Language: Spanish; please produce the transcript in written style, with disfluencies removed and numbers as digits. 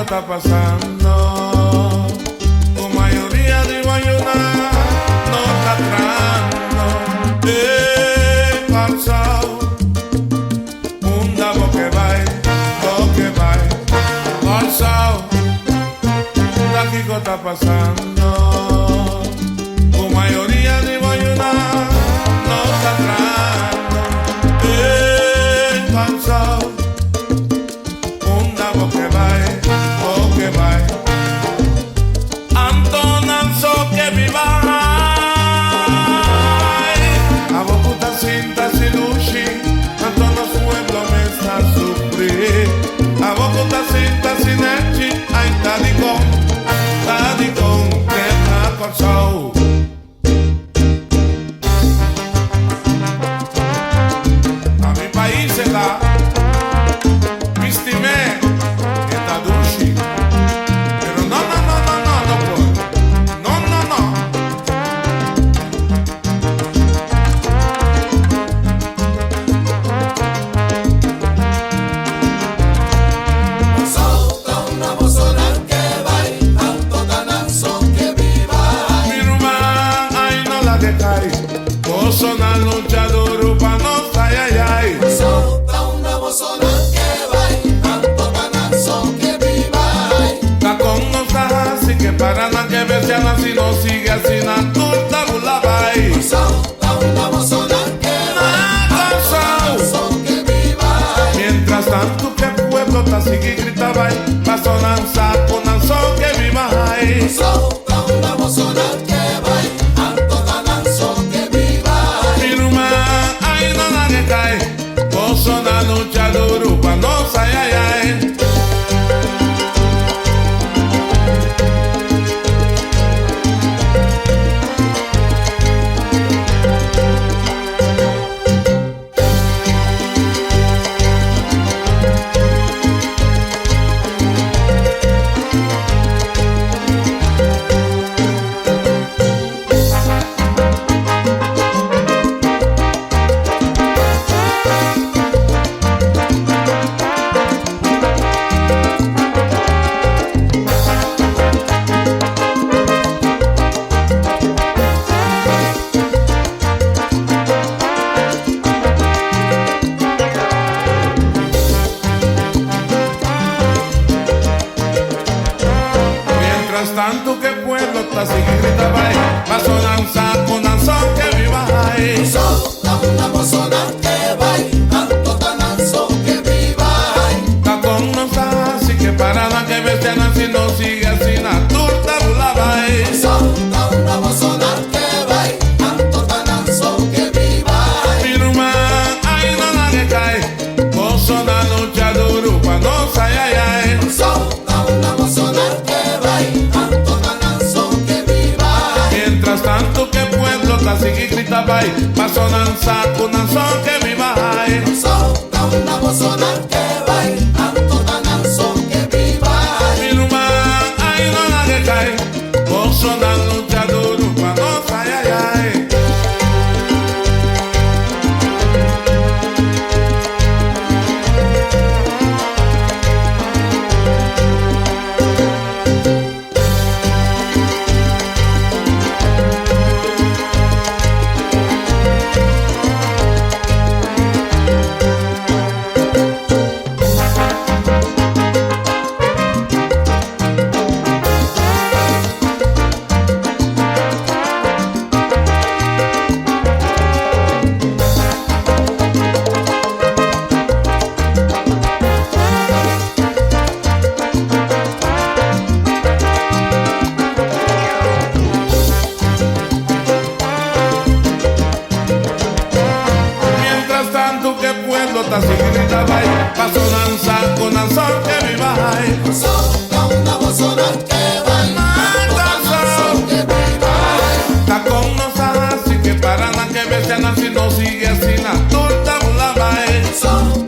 está pasando. Tu mayoría de Guayuna no está entrando. Pasado un dabo que va, lo que va. Pasado, la Kiko está pasando. Tu mayoría de Guayuna no está entrando. Pasado un dabo que va, lo que va. Antonanzo que viva. A Bocuta cinta silushi, Antonos pueblo me está sufrir. A Bocuta cinta sinechi, ay tadicón, que está cansado. A mi país se da, vistime, que está dushi. Pero no puedo. No. Sona luchador urbano, ay. Solta una bozona que va, tanto ganazo que viva. La con no está así que para nada que vean así no sigue así na turta bulabay. Solta una bozona que va, tanto ganazo que viva. Mientras tanto que el pueblo está así que gritaba, va sonanza con anzo que viva. Solta una bozona que va, tanto ganazo que viva. Ay, no nadie cae, vos son la lucha duro, no ay. Mientras tanto que el pueblo está así que gritaba, va sonanza con anzo que viva. Solta una bozona que va, tanto ganazo que viva. La con no está así que para nada que vean así no sigue así na turta bulabay. Solta una bozona que va, tanto ganazo que viva. Ay, no nadie cae, vos son la lucha duro cuando ay. Solta una bozona que va, tanto ganazo que viva. Mientras tanto que el pueblo está así que gritaba, va sonanza con anzo que viva. Solta una bozona que va, tanto ganazo que viva. Ay, no nadie cae, vos son la lucha duro cuando ay. Mientras tanto que el pueblo está así que gritaba, va sonanza con anzo que viva. Solta una bozona que va, tanto ganazo que viva. La con no está así que para nada que vean así no sigue así na turta bulabay. Solta